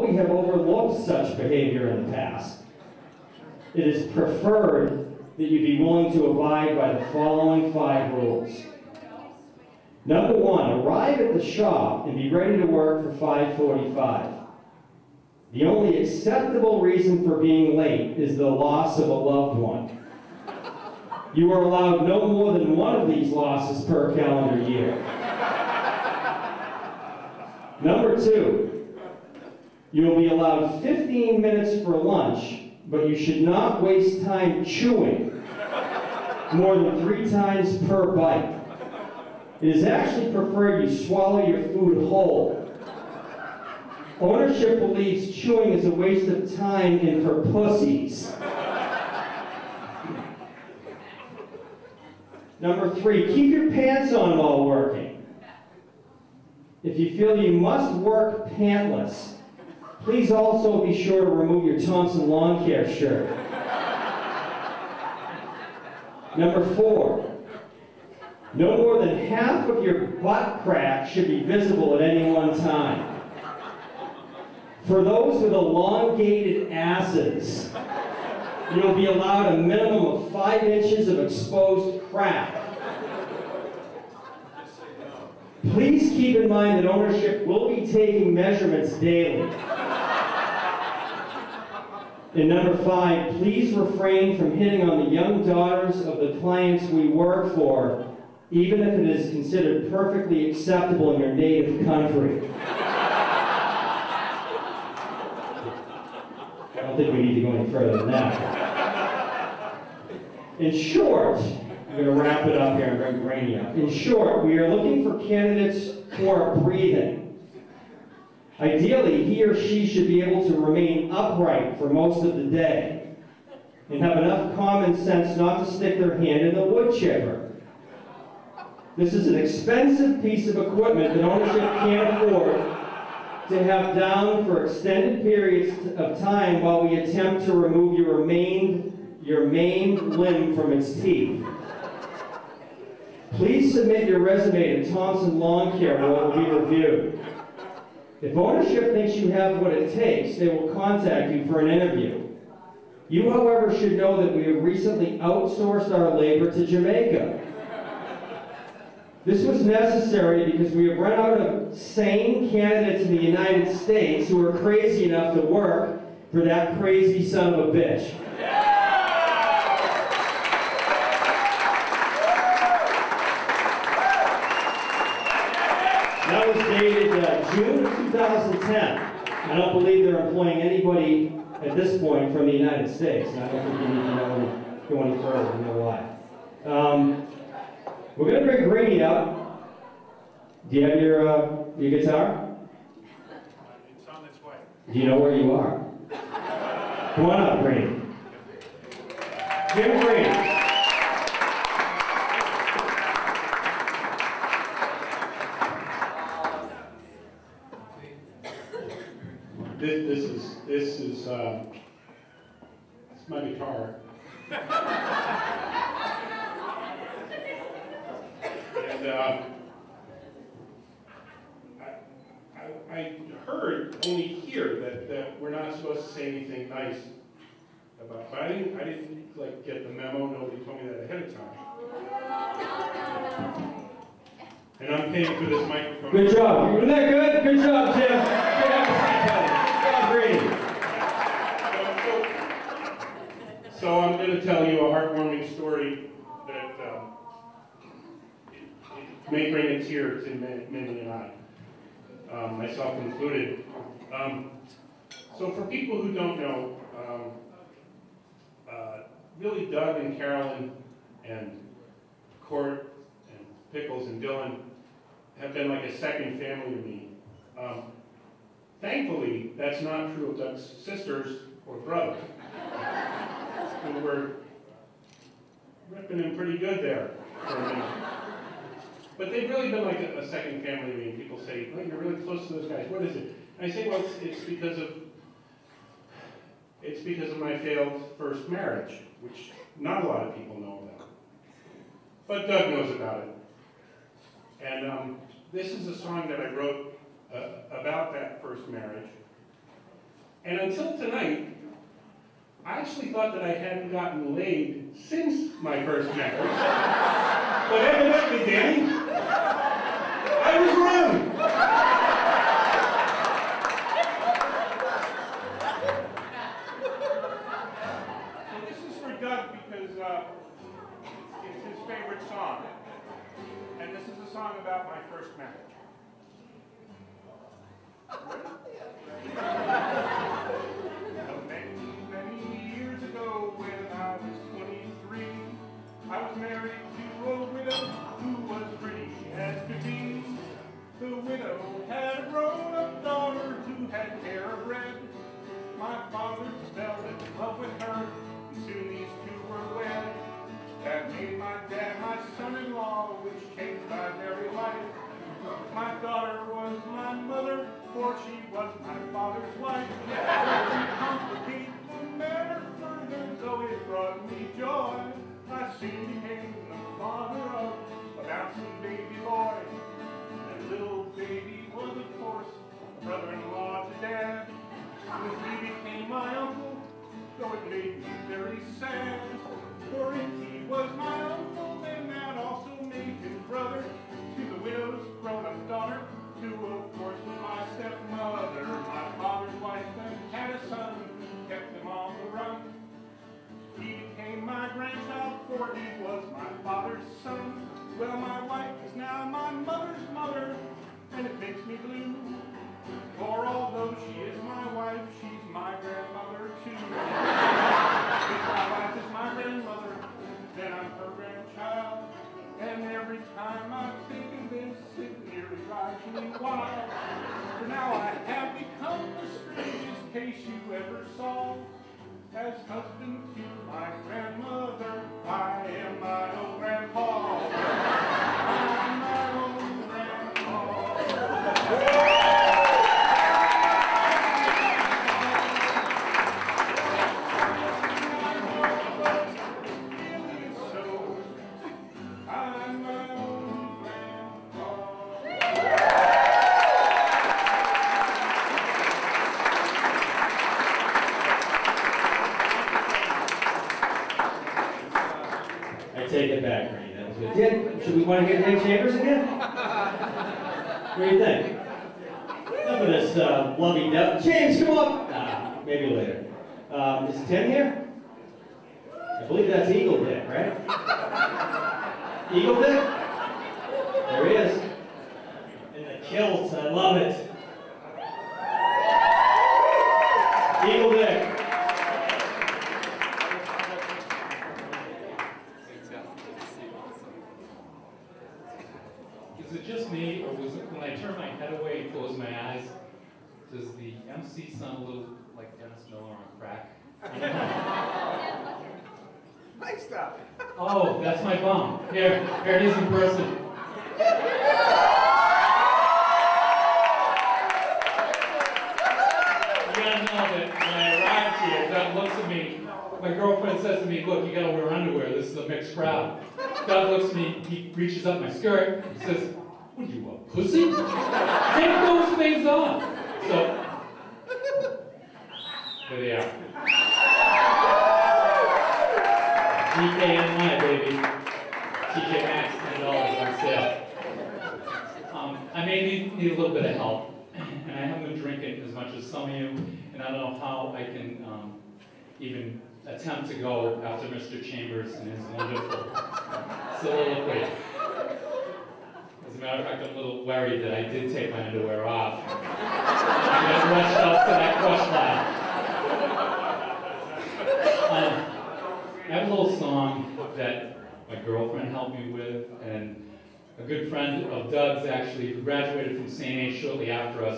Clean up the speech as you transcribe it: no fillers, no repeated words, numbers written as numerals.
we have overlooked such behavior in the past, it is preferred that you be willing to abide by the following 5 rules. Number 1, arrive at the shop and be ready to work for 5:45. The only acceptable reason for being late is the loss of a loved one. You are allowed no more than one of these losses per calendar year. Number 2, you will be allowed 15 minutes for lunch, but you should not waste time chewing more than 3 times per bite. It is actually preferred you swallow your food whole. Ownership believes chewing is a waste of time and for pussies. Number 3, keep your pants on while working. If you feel you must work pantless, please also be sure to remove your Thomson lawn care shirt. Number 4, no more than half of your butt crack should be visible at any one time. For those with elongated asses, you will be allowed a minimum of 5 inches of exposed crack. Please keep in mind that ownership will be taking measurements daily. And number 5, please refrain from hitting on the young daughters of the clients we work for, even if it is considered perfectly acceptable in your native country. I don't think we need to go any further than that. In short, I'm going to wrap it up here and bring Rainey up. In short, we are looking for candidates who are breathing. Ideally, he or she should be able to remain upright for most of the day and have enough common sense not to stick their hand in the wood chipper. This is an expensive piece of equipment that ownership can't afford to have down for extended periods of time while we attempt to remove your main limb from its teeth. Please submit your resume to Thomson Lawn Care where it will be reviewed. If ownership thinks you have what it takes, they will contact you for an interview. You, however, should know that we have recently outsourced our labor to Jamaica. This was necessary because we have run out of sane candidates in the United States who are crazy enough to work for that crazy son of a bitch. That was dated June of 2010. I don't believe they're employing anybody at this point from the United States. And I don't think you need to go any further. You know why. We're going to bring Greeny up. Do you have your guitar? It's on its way. Do you know where you are? Come on up, Greeny. Jim Greeny. This is my guitar. And I heard only here that we're not supposed to say anything nice about. But I didn't like get the memo. Nobody told me that ahead of time. And I'm paying for this microphone. Good job. Isn't that good? Good job, Tim. Good job, Greeny. So I'm going to tell you a heartwarming story that it may bring a tear to many and I, myself included. So for people who don't know, really Doug and Carolyn and Court and Pickles and Dylan have been like a second family to me. Thankfully, that's not true of Doug's sisters or brother. We were ripping him pretty good there for a minute. But they've really been like a second family to me. People say, well, you're really close to those guys. What is it? And I say, well, it's because of my failed first marriage, which not a lot of people know about. But Doug knows about it. And this is a song that I wrote about that first marriage. And until tonight, I actually thought that I hadn't gotten laid since my first marriage. But evidently, Danny, I was wrong. So this is for Doug because it's his favorite song. And this is a song about my first marriage. Many years ago when I was 23, I was married to a widow who was pretty as could be. The widow had a grown-up daughter who had hair of red. My father fell in love with her, and soon these two were wed. That made my dad my son-in-law, which changed my very life. My daughter was my mother, for she was my father's wife. To complicate the matter further, though it brought me joy, I soon became the father of a bouncing baby boy. That little baby was, of course, a brother-in-law to Dad. He became my uncle, though it made me very sad. For if he was my uncle, then that also made him brother to the widow's grown-up daughter, who of course was my stepmother. My father's wife then had a son who kept him on the run. He became my grandchild, for he was my father's son. Well, my wife is now my mother's mother, and it makes me blue. For although she is my wife, she's my grandmother too. If my wife is my grandmother, then I'm her grandchild. And every time I think of this, it nearly drives me wild. For now I have become the strangest case you ever saw. As husband to my grandmother, I am my own grandpa. I'm my own grandpa. Take it back, Randy. That was good. Dan, should we want to get Dan Chambers again? What do you think? Enough of this lovey-dovey. James, come on! Maybe later. Is Tim here? I believe that's Eagle Dick, right? Eagle Dick? There he is. In the kilt. I love it. Eagle Dick. Is it just me, or was it when I turn my head away and close my eyes, does the MC sound a little like Dennis Miller on crack? Nice stuff. Oh, that's my bum. Here it is in person. You gotta know that when I arrived here, Doug looks at me. My girlfriend says to me, "Look, you gotta wear underwear. This is a mixed crowd." Doug looks at me, he reaches up my skirt, says, "What are you, a pussy? Take those things off." So, there they are. DKNY, baby. TK Maxx, $10 on sale. I may need a little bit of help, and I haven't been drinking as much as some of you, and I don't know how I can even attempt to go after Mr. Chambers and his wonderful soliloquy. As a matter of fact, I'm a little worried that I did take my underwear off. I got rushed up to that crush lab. I have a little song that my girlfriend helped me with, and a good friend of Doug's actually, who graduated from St. A shortly after us,